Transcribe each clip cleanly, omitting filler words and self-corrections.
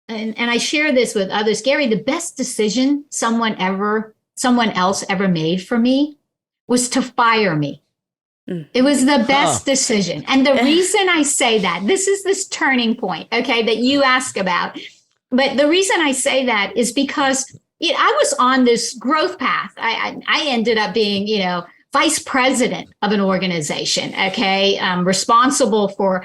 and I share this with others, Gary, the best decision someone else ever made for me was to fire me. It was the best decision. And the reason I say that, this is this turning point, okay, that you ask about. But the reason I say that is because I was on this growth path. I ended up being, vice president of an organization, okay, responsible for,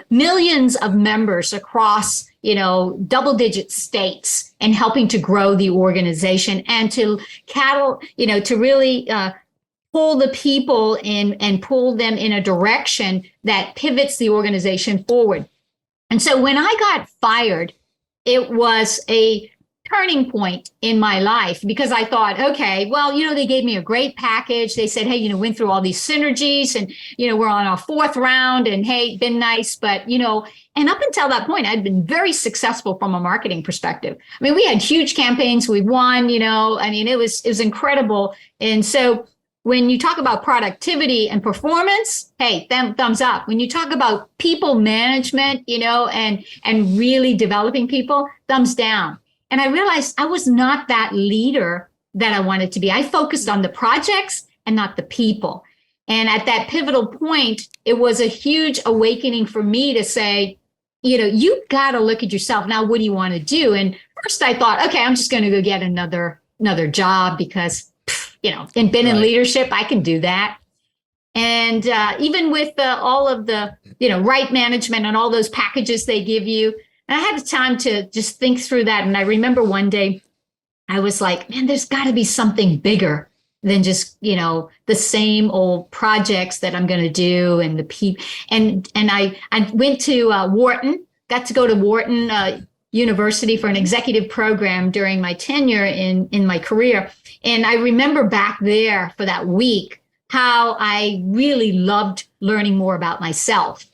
millions of members across, double-digit states and helping to grow the organization and to to really pull the people in and pull them in a direction that pivots the organization forward. And so when I got fired, it was a turning point in my life because I thought, okay, well, they gave me a great package. They said, hey, went through all these synergies and, we're on our fourth round and hey, been nice. But, and up until that point, I'd been very successful from a marketing perspective. I mean, we had huge campaigns. We won, it was incredible. And so when you talk about productivity and performance, hey, thumbs up. When you talk about people management, and really developing people, thumbs down. And I realized I was not that leader that I wanted to be. I focused on the projects and not the people. And at that pivotal point, it was a huge awakening for me to say, you've got to look at yourself. Now, what do you want to do? And first I thought, okay, I'm just going to go get another job because, in leadership, I can do that. And even with all of the, right management and all those packages they give you, and I had time to just think through that. And I remember one day I was like, man, there's got to be something bigger than just, the same old projects that I'm going to do and the people. And I went to Wharton, got to go to Wharton University for an executive program during my tenure in my career. And I remember back there for that week how I really loved learning more about myself.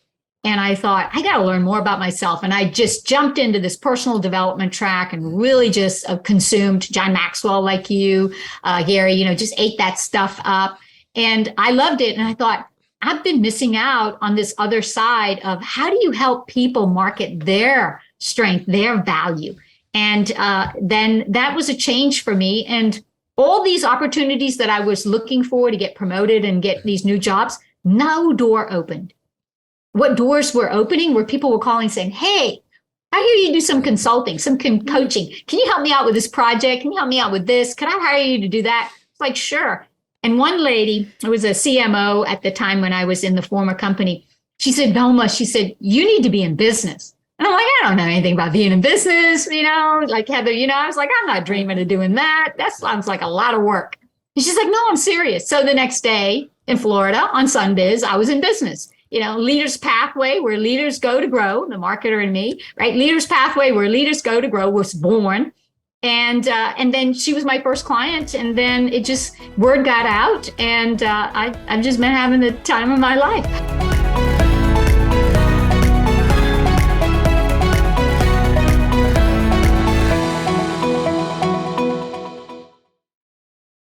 And I thought, I got to learn more about myself. And I just jumped into this personal development track and really just consumed John Maxwell like you, Gary, just ate that stuff up. And I loved it. And I thought, I've been missing out on this other side of how do you help people market their strength, their value? And then that was a change for me. And all these opportunities that I was looking for to get promoted and get these new jobs, no door opened. What doors were opening were people were calling saying, hey, I hear you do some consulting, some coaching. Can you help me out with this project? Can you help me out with this? Can I hire you to do that? It's like, sure. And one lady, it was a CMO at the time when I was in the former company. She said, Velma, you need to be in business. And I'm like, I don't know anything about being in business, like Heather, I was like, I'm not dreaming of doing that. That sounds like a lot of work. And she's like, no, I'm serious. So the next day in Florida on Sundays, I was in business. Leaders Pathway, where leaders go to grow, the marketer and me, right? Leaders Pathway, where leaders go to grow, was born. And then she was my first client. And then word got out. And I've just been having the time of my life.